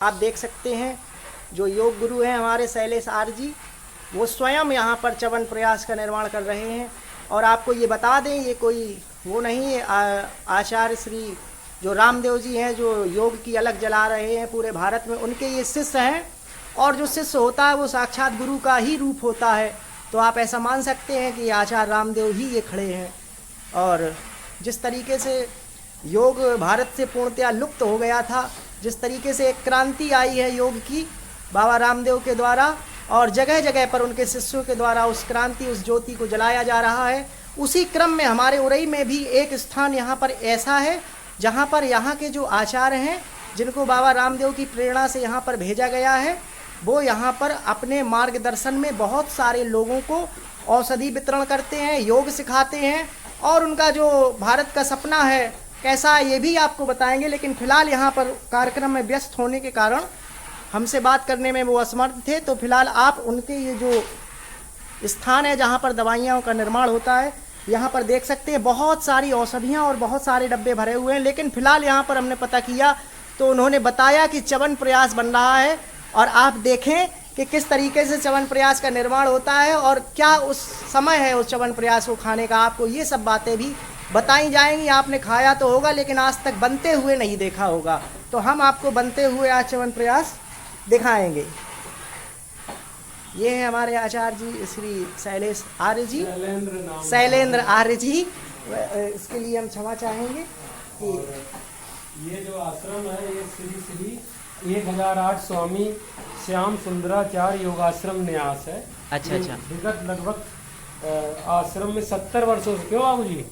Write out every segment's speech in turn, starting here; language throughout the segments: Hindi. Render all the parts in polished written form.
आप देख सकते हैं जो योग गुरु हैं हमारे शैलेश आर्य जी, वो स्वयं यहाँ पर च्यवन प्रयास का निर्माण कर रहे हैं। और आपको ये बता दें, ये कोई वो नहीं है, आचार्य श्री जो रामदेव जी हैं जो योग की अलग जला रहे हैं पूरे भारत में, उनके ये शिष्य हैं। और जो शिष्य होता है वो साक्षात गुरु का ही रूप होता है। तो आप ऐसा मान सकते हैं कि आचार्य रामदेव ही ये खड़े हैं। और जिस तरीके से योग भारत से पूर्णतया लुप्त हो गया था, जिस तरीके से एक क्रांति आई है योग की बाबा रामदेव के द्वारा, और जगह जगह पर उनके शिष्यों के द्वारा उस क्रांति, उस ज्योति को जलाया जा रहा है, उसी क्रम में हमारे उरई में भी एक स्थान यहाँ पर ऐसा है जहाँ पर यहाँ के जो आचार्य हैं, जिनको बाबा रामदेव की प्रेरणा से यहाँ पर भेजा गया है, वो यहाँ पर अपने मार्गदर्शन में बहुत सारे लोगों को औषधि वितरण करते हैं, योग सिखाते हैं। और उनका जो भारत का सपना है कैसा है ये भी आपको बताएंगे। लेकिन फिलहाल यहाँ पर कार्यक्रम में व्यस्त होने के कारण हमसे बात करने में वो असमर्थ थे। तो फिलहाल आप उनके ये जो स्थान है जहाँ पर दवाइयों का निर्माण होता है, यहाँ पर देख सकते हैं बहुत सारी औषधियाँ और बहुत सारे डब्बे भरे हुए हैं। लेकिन फिलहाल यहाँ पर हमने पता किया तो उन्होंने बताया कि च्यवन प्रयास बन रहा है, और आप देखें कि किस तरीके से च्यवन प्रयास का निर्माण होता है और क्या उस समय है उस च्यवन प्रयास को खाने का। आपको ये सब बातें भी बताई जाएंगी। आपने खाया तो होगा लेकिन आज तक बनते हुए नहीं देखा होगा, तो हम आपको बनते हुए आज च्यवन प्रयास दिखाएंगे। ये है हमारे आचार्य जी श्री शैलेश आर्य जी, शैलेंद्र आर्य जी। इसके लिए हम क्षमा चाहेंगे कि ये जो आश्रम है ये श्री श्री 1008 स्वामी श्याम सुंदराचार्य योगाश्रम न्यास है। अच्छा अच्छा। विगत लगभग आश्रम में 70 वर्षों से, क्यों बाबू जी,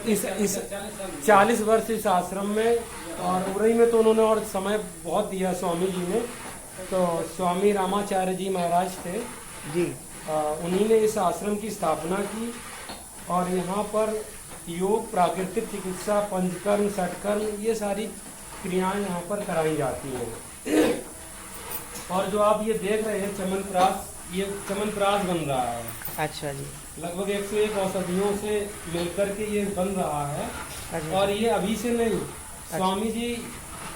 इस 40 वर्ष इस आश्रम में, और उरई में तो उन्होंने और समय बहुत दिया स्वामी जी ने। तो स्वामी रामाचार्य जी महाराज थे जी, उन्हीं ने इस आश्रम की स्थापना की। और यहाँ पर योग, प्राकृतिक चिकित्सा, पंचकर्म, षटकर्म, ये सारी क्रियाएं यहाँ पर कराई जाती हैं। और जो आप ये देख रहे हैं च्यवनप्राश, ये च्यवनप्राश बन रहा है। अच्छा जी। लगभग 101 औषधियों से मिलकर के ये बन रहा है। अच्छा। और ये अभी से नहीं, स्वामी जी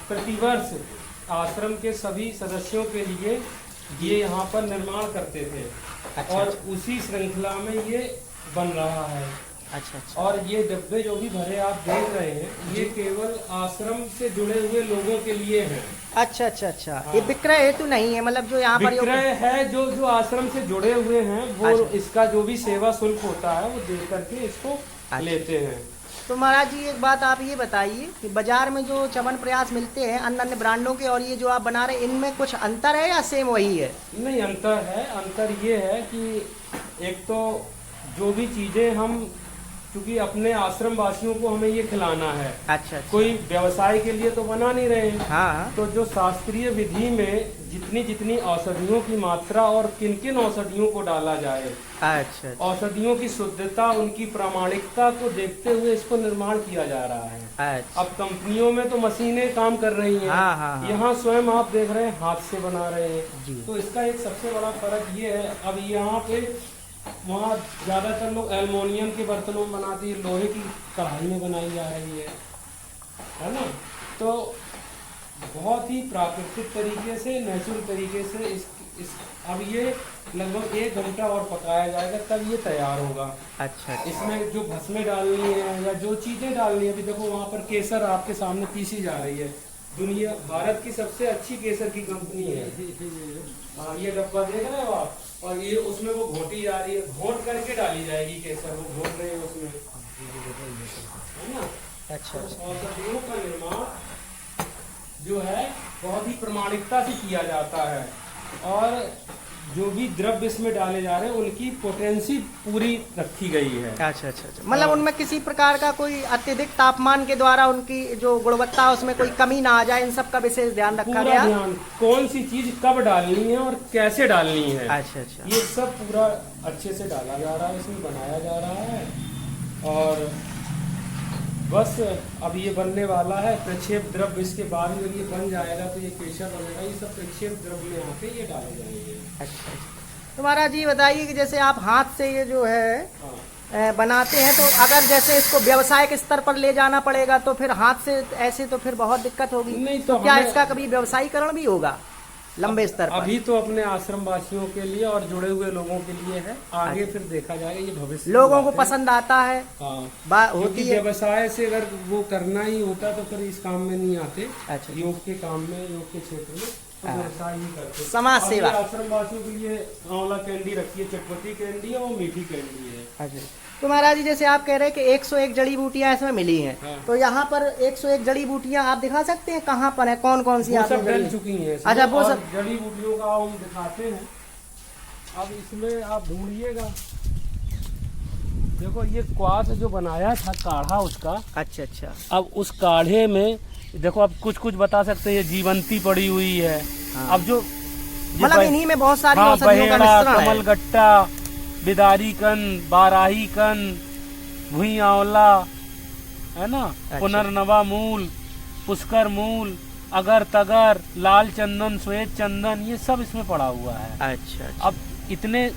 प्रतिवर्ष आश्रम के सभी सदस्यों के लिए ये यहाँ पर निर्माण करते थे। अच्छा, और अच्छा। उसी श्रृंखला में ये बन रहा है। अच्छा अच्छा। और ये डब्बे जो भी भरे आप देख रहे हैं, ये केवल आश्रम से जुड़े हुए लोगों के लिए हैं। अच्छा अच्छा अच्छा। हाँ। ये विक्रय हेतु नहीं है, मतलब जो यहाँ पर विक्रय है, जो आश्रम से जुड़े हुए हैं वो अच्छा। इसका जो भी सेवा शुल्क होता है वो दे करके इसको अच्छा। लेते हैं। तो महाराज जी एक बात आप ये बताइए कि बाजार में जो च्यवन प्रयास मिलते हैं अन्य अन्य ब्रांडों के और ये जो आप बना रहे हैं, इनमें कुछ अंतर है या सेम वही है? नहीं, अंतर है। अंतर ये है कि एक तो जो भी चीजें हम, क्योंकि अपने आश्रम वासियों को हमें ये खिलाना है। अच्छा। कोई व्यवसाय के लिए तो बना नहीं रहे हैं। हाँ। तो जो शास्त्रीय विधि में जितनी जितनी औषधियों की मात्रा और किन किन औषधियों को डाला जाए, अच्छा। औषधियों की शुद्धता, उनकी प्रामाणिकता को देखते हुए इसको निर्माण किया जा रहा है। अच्छा। अब कंपनियों में तो मशीनें काम कर रही हैं। हाँ, हाँ, हाँ। यहाँ स्वयं आप देख रहे हैं हाथ से बना रहे हैं जी। तो इसका एक सबसे बड़ा फर्क ये है। अब यहाँ पे, वहाँ ज्यादातर लोग एल्युमिनियम के बर्तनों में बनाती है, लोहे की कढ़ाई में बनाई जा रही है ना। तो बहुत ही प्राकृतिक तरीके से, नेचुरल तरीके से इस अब ये लगभग 1 घंटा और पकाया जाएगा, तब ये तैयार होगा। अच्छा। इसमें जो भस्में डालनी है या जो चीजें डालनी है, अभी देखो वहाँ पर केसर आपके सामने पीसी जा रही है। दुनिया, भारत की सबसे अच्छी केसर की कंपनी है। हाँ, ये डब्बा देख रहे हो आप, और ये उसमें वो घोटी जा रही है, घोट करके डाली जाएगी केसर, वो घोट रहे हैं उसमें, है ना। अच्छा। औषधियों का निर्माण जो है बहुत ही प्रामाणिकता से किया जाता है। और जो भी द्रव्य इसमें डाले जा रहे हैं उनकी पोटेंसी पूरी रखी गई है। अच्छा अच्छा अच्छा। मतलब उनमें किसी प्रकार का कोई अत्यधिक तापमान के द्वारा उनकी जो गुणवत्ता है उसमें कोई कमी ना आ जाए, इन सब का विशेष ध्यान रखा गया। ध्यान, कौन सी चीज कब डालनी है और कैसे डालनी है। अच्छा अच्छा। ये सब पूरा अच्छे से डाला जा रहा है, इसमें बनाया जा रहा है। और बस अब ये बनने वाला है। प्रक्षेप द्रव्य इसके बाद में ये बन जाएगा तो ये केसर बनेगा। ये सब प्रक्षेप द्रव्य में यहाँ पे ये डाले जाएंगे। अच्छा। तो महाराज जी बताइए कि जैसे आप हाथ से ये जो है बनाते हैं, तो अगर जैसे इसको व्यवसायिक स्तर पर ले जाना पड़ेगा तो फिर हाथ से ऐसे तो फिर बहुत दिक्कत होगी। नहीं तो क्या इसका कभी व्यवसायीकरण भी होगा लंबे स्तर पर? अभी तो अपने आश्रम वासियों के लिए और जुड़े हुए लोगों के लिए है, आगे फिर देखा जाएगा, ये भविष्य की लोगों को बात है। पसंद आता है, हाँ, होती है। व्यवसाय से अगर वो करना ही होता तो फिर इस काम में नहीं आते। अच्छा। योग के काम में, योग के क्षेत्र में तो व्यवसाय ही करते। समाज अब सेवा। ये आश्रम वासियों के लिए आंवला कैंडी रखी है, चटपटी कैंडी है और मीठी कैंडी है। अच्छा, तो महाराज जी जैसे आप कह रहे हैं कि 101 जड़ी बूटियां इसमें मिली हैं, हाँ। तो यहाँ पर 101 जड़ी बूटियां आप दिखा सकते हैं कहाँ पर है, कौन कौन सी वो आपने सब जड़ी डल है? चुकी हैं। अच्छा, वो और सब जड़ी बूटियों का हम दिखाते हैं। अब इसमें आप ढूंढिएगा, देखो ये क्वाथ जो बनाया था काढ़ा उसका, अच्छा अच्छा, अब उस काढ़े में देखो आप कुछ कुछ बता सकते हैं, ये जीवंती पड़ी हुई है। हाँ। अब जो मतलब इन्हीं में बहुत सारी हाँ, औषधियों का बहेड़ा, मिश्रण है। कमलगट्टा, बिदारी कन, बाराही कन, भुई आंवला, है ना, अच्छा। पुनर्नवा मूल, पुष्कर मूल, अगर तगर, लाल चंदन, श्वेत चंदन, ये सब इसमें पड़ा हुआ है। अच्छा अच्छा। अब इतने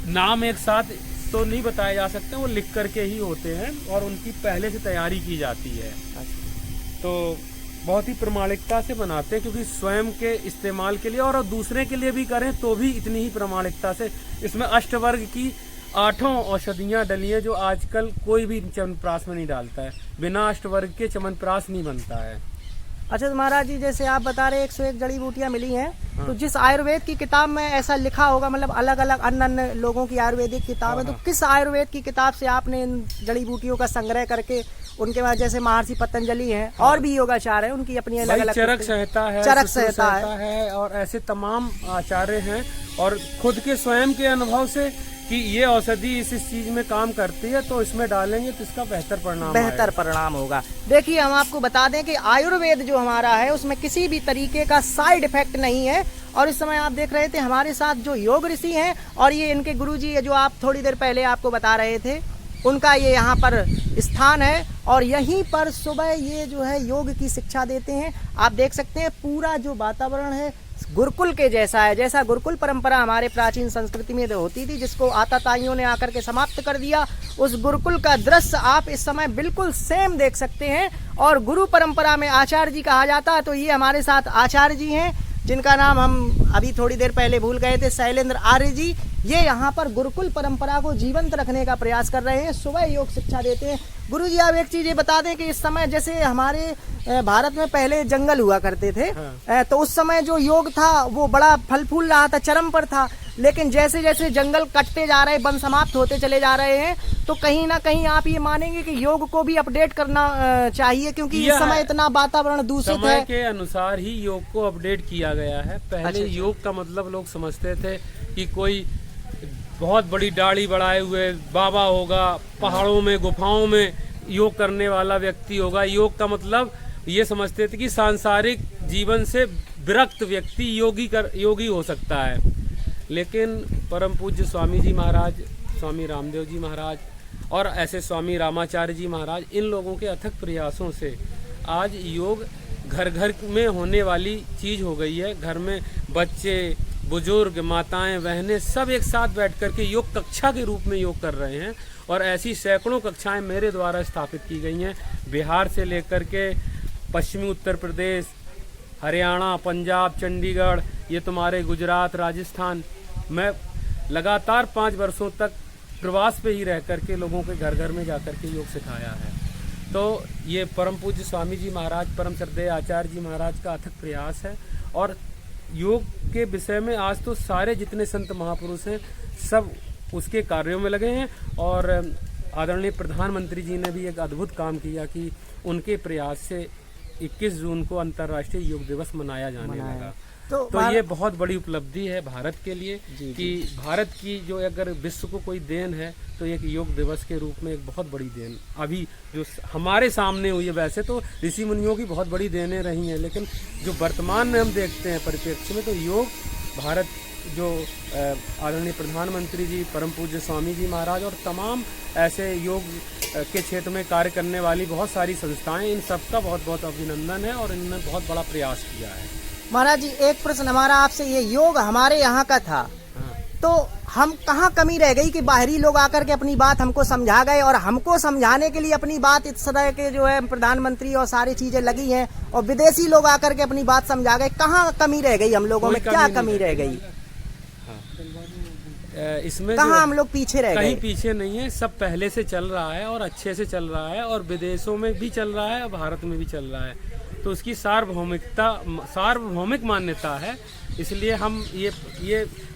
नाम एक साथ तो नहीं बताए जा सकते, वो लिख करके ही होते हैं और उनकी पहले से तैयारी की जाती है। तो बहुत ही प्रामाणिकता से बनाते हैं, क्योंकि स्वयं के इस्तेमाल के लिए और दूसरे के लिए भी करें तो भी इतनी ही प्रामाणिकता से। इसमें अष्टवर्ग की 8 औषधियाँ डली हैं, जो आजकल कोई भी च्यवनप्राश में नहीं डालता है। बिना अष्टवर्ग के च्यवनप्राश नहीं बनता है। अच्छा, तो महाराज जी जैसे आप बता रहे 101 जड़ी बूटियां मिली हैं, हाँ। तो जिस आयुर्वेद की किताब में ऐसा लिखा होगा, मतलब अलग अलग अन्य अन्य लोगों की आयुर्वेदिक किताब है, तो किस आयुर्वेद की किताब से आपने इन जड़ी बूटियों का संग्रह करके, उनके बाद जैसे महर्षि पतंजलि हैं और भी योगाचार्य हैं, उनकी अपनी अलग अलग चरक संहिता है, चरक सुश्रुत संहिता है और ऐसे तमाम आचार्य हैं, और खुद के स्वयं के अनुभव से कि ये औषधि इस चीज में काम करती है, तो इसमें डालेंगे तो इसका बेहतर परिणाम होगा। देखिए, हम आपको बता दें कि आयुर्वेद जो हमारा है उसमें किसी भी तरीके का साइड इफेक्ट नहीं है। और इस समय आप देख रहे थे हमारे साथ जो योग ऋषि हैं, और ये इनके गुरुजी जो आप थोड़ी देर पहले आपको बता रहे थे, उनका ये यहाँ पर स्थान है, और यहीं पर सुबह ये जो है योग की शिक्षा देते हैं। आप देख सकते हैं पूरा जो वातावरण है गुरुकुल के जैसा है, जैसा गुरुकुल परंपरा हमारे प्राचीन संस्कृति में होती थी, जिसको आताताइयों ने आकर के समाप्त कर दिया। उस गुरुकुल का दृश्य आप इस समय बिल्कुल सेम देख सकते हैं। और गुरु परंपरा में आचार्य जी कहा जाता है, तो ये हमारे साथ आचार्य जी हैं, जिनका नाम हम अभी थोड़ी देर पहले भूल गए थे, शैलेंद्र आर्य जी। ये यहाँ पर गुरुकुल परंपरा को जीवंत रखने का प्रयास कर रहे हैं, सुबह योग शिक्षा देते हैं। गुरुजी, आप एक चीज ये बता दें कि इस समय जैसे हमारे भारत में पहले जंगल हुआ करते थे, हाँ। तो उस समय जो योग था वो बड़ा फल फूल रहा था, चरम पर था। लेकिन जैसे जैसे जंगल कटते जा रहे, वन समाप्त होते चले जा रहे हैं, तो कहीं ना कहीं आप ये मानेंगे कि योग को भी अपडेट करना चाहिए, क्योंकि इस समय इतना वातावरण दूषित है। समय के अनुसार ही योग को अपडेट किया गया है। पहले योग का मतलब लोग समझते थे कि कोई बहुत बड़ी दाढ़ी बढ़ाए हुए बाबा होगा, पहाड़ों में गुफाओं में योग करने वाला व्यक्ति होगा। योग का मतलब ये समझते थे कि सांसारिक जीवन से विरक्त व्यक्ति योगी हो सकता है। लेकिन परम पूज्य स्वामी जी महाराज, स्वामी रामदेव जी महाराज और ऐसे स्वामी रामाचार्य जी महाराज, इन लोगों के अथक प्रयासों से आज योग घर घर में होने वाली चीज हो गई है। घर में बच्चे, बुजुर्ग, माताएं, बहनें सब एक साथ बैठ कर के योग कक्षा के रूप में योग कर रहे हैं। और ऐसी सैकड़ों कक्षाएं मेरे द्वारा स्थापित की गई हैं, बिहार से लेकर के पश्चिमी उत्तर प्रदेश, हरियाणा, पंजाब, चंडीगढ़, ये तुम्हारे गुजरात, राजस्थान। मैं लगातार 5 वर्षों तक प्रवास पे ही रह करके लोगों के घर घर में जाकर के योग सिखाया है। तो ये परम पूज्य स्वामी जी महाराज, परम श्रद्धेय आचार्य जी महाराज का अथक प्रयास है। और योग के विषय में आज तो सारे जितने संत महापुरुष हैं सब उसके कार्यों में लगे हैं। और आदरणीय प्रधानमंत्री जी ने भी एक अद्भुत काम किया कि उनके प्रयास से 21 जून को अंतर्राष्ट्रीय योग दिवस मनाया जाने लगा। तो ये बहुत बड़ी उपलब्धि है भारत के लिए कि भारत की जो अगर विश्व को कोई देन है तो एक योग दिवस के रूप में एक बहुत बड़ी देन अभी जो हमारे सामने हुई है। वैसे तो ऋषि मुनियों की बहुत बड़ी देनें रही हैं, लेकिन जो वर्तमान में हम देखते हैं परिप्रेक्ष्य में, तो योग भारत जो आदरणीय प्रधानमंत्री जी, परम पूज्य स्वामी जी महाराज और तमाम ऐसे योग के क्षेत्र में कार्य करने वाली बहुत सारी संस्थाएं, इन सबका बहुत बहुत अभिनंदन है और इन्होंने बहुत बड़ा प्रयास किया है। महाराज जी, एक प्रश्न हमारा आपसे, ये योग हमारे यहाँ का था, तो हम कहाँ कमी रह गई कि बाहरी लोग आकर के अपनी बात हमको समझा गए, और हमको समझाने के लिए अपनी बात इस तरह के जो है प्रधानमंत्री और सारी चीजें लगी हैं, और विदेशी लोग आकर के अपनी बात समझा गए। कहाँ कमी रह गई हम लोगों में, क्या कमी रह गई? इसमें कहाँ हम लोग पीछे रह गए? कहीं पीछे नहीं है, सब पहले से चल रहा है और अच्छे से चल रहा है, और विदेशों में भी चल रहा है और भारत में भी चल रहा है। तो उसकी सार्वभौमिक मान्यता है, इसलिए हम ये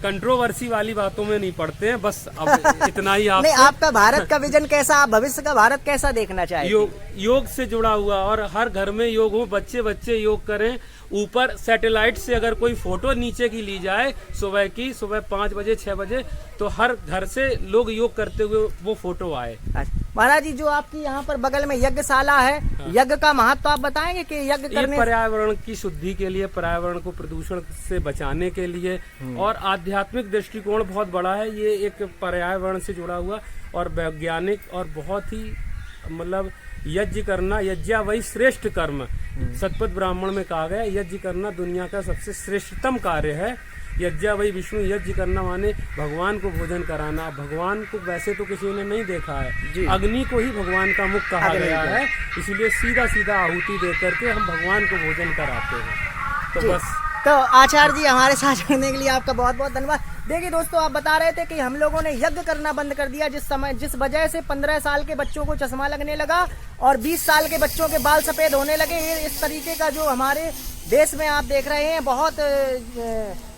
कंट्रोवर्सी वाली बातों में नहीं पड़ते हैं। बस अब इतना ही नहीं, आपका भारत का विजन कैसा, आप भविष्य का भारत कैसा देखना चाहिए? योग से जुड़ा हुआ, और हर घर में योग हो, बच्चे योग करें। ऊपर सैटेलाइट से अगर कोई फोटो नीचे की ली जाए सुबह 5 बजे 6 बजे, तो हर घर से लोग योग करते हुए वो फोटो आए। महाराज जी, जो आपकी यहाँ पर बगल में यज्ञशाला है, यज्ञ का महत्व आप बताएंगे कि यज्ञ करने? पर्यावरण की शुद्धि के लिए, पर्यावरण को प्रदूषण से बचाने के लिए, और आध्यात्मिक दृष्टिकोण बहुत बड़ा है। ये एक पर्यावरण से जुड़ा हुआ और वैज्ञानिक और बहुत ही मतलब यज्ञ करना, यज्ञ वही श्रेष्ठ कर्म, सतपथ ब्राह्मण में कहा गया, यज्ञ करना दुनिया का सबसे श्रेष्ठतम कार्य है। यज्ञ वही विष्णु, यज्ञ करना माने भगवान को भोजन कराना। भगवान को वैसे तो किसी ने नहीं देखा है, अग्नि को ही भगवान का मुख कहा गया है, इसलिए सीधा आहुति दे करके हम भगवान को भोजन कराते हैं। तो बस। तो आचार्य जी, हमारे साथ जुड़ने के लिए आपका बहुत बहुत धन्यवाद। देखिए दोस्तों, आप बता रहे थे कि हम लोगों ने यज्ञ करना बंद कर दिया, जिस वजह से 15 साल के बच्चों को चश्मा लगने लगा और 20 साल के बच्चों के बाल सफेद होने लगे। इस तरीके का जो हमारे देश में आप देख रहे हैं, बहुत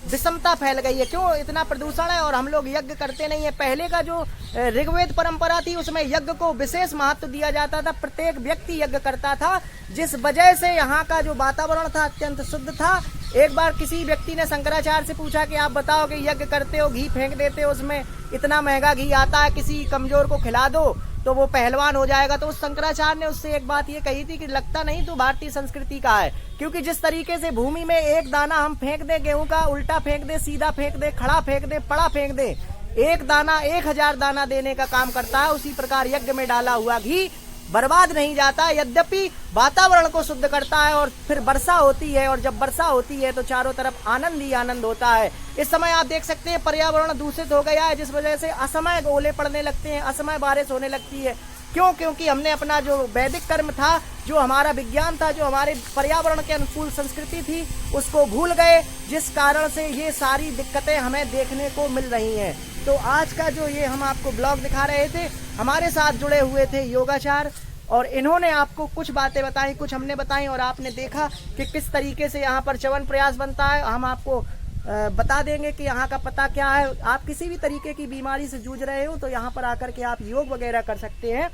विषमता फैल गई है। क्यों? इतना प्रदूषण है और हम लोग यज्ञ करते नहीं है। पहले का जो ऋग्वेद परंपरा थी, उसमें यज्ञ को विशेष महत्व दिया जाता था, प्रत्येक व्यक्ति यज्ञ करता था, जिस वजह से यहाँ का जो वातावरण था अत्यंत शुद्ध था। एक बार किसी व्यक्ति ने शंकराचार्य से पूछा कि आप बताओ कि यज्ञ करते हो, घी फेंक देते हो, उसमें इतना महंगा घी आता है, किसी कमजोर को खिला दो तो वो पहलवान हो जाएगा। तो उस शंकराचार्य ने उससे एक बात ये कही थी कि लगता नहीं तो भारतीय संस्कृति का है, क्योंकि जिस तरीके से भूमि में एक दाना हम फेंक दे गेहूं का, उल्टा फेंक दे, सीधा फेंक दे, खड़ा फेंक दे, पड़ा फेंक दे, एक दाना 1000 दाना देने का काम करता है। उसी प्रकार यज्ञ में डाला हुआ घी बर्बाद नहीं जाता, यद्यपि वातावरण को शुद्ध करता है। और फिर वर्षा होती है, और जब वर्षा होती है तो चारों तरफ आनंद ही आनंद होता है। इस समय आप देख सकते हैं पर्यावरण दूषित हो गया है, जिस वजह से असमय ओले पड़ने लगते हैं, असमय बारिश होने लगती है। क्यों? क्योंकि हमने अपना जो वैदिक कर्म था, जो हमारा विज्ञान था, जो हमारे पर्यावरण के अनुकूल संस्कृति थी, उसको भूल गए, जिस कारण से ये सारी दिक्कतें हमें देखने को मिल रही हैं। तो आज का जो ये हम आपको ब्लॉग दिखा रहे थे, हमारे साथ जुड़े हुए थे योगाचार्य, और इन्होंने आपको कुछ बातें बताई, कुछ हमने बताई, और आपने देखा कि किस तरीके से यहाँ पर च्यवन प्रयास बनता है। हम आपको बता देंगे कि यहाँ का पता क्या है। आप किसी भी तरीके की बीमारी से जूझ रहे हो तो यहाँ पर आकर के आप योग वगैरह कर सकते हैं,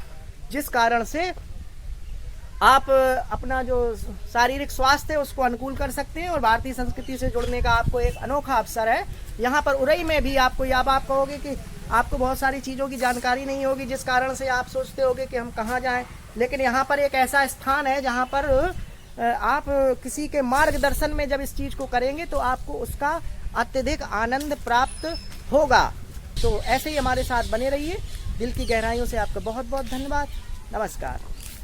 जिस कारण से आप अपना जो शारीरिक स्वास्थ्य है उसको अनुकूल कर सकते हैं, और भारतीय संस्कृति से जुड़ने का आपको एक अनोखा अवसर है। यहाँ पर उरई में भी आपको, या आप कहोगे कि आपको बहुत सारी चीज़ों की जानकारी नहीं होगी, जिस कारण से आप सोचते होगे कि हम कहाँ जाएं, लेकिन यहाँ पर एक ऐसा स्थान है जहाँ पर आप किसी के मार्गदर्शन में जब इस चीज़ को करेंगे तो आपको उसका अत्यधिक आनंद प्राप्त होगा। तो ऐसे ही हमारे साथ बने रहिए। दिल की गहराइयों से आपका बहुत बहुत धन्यवाद। नमस्कार।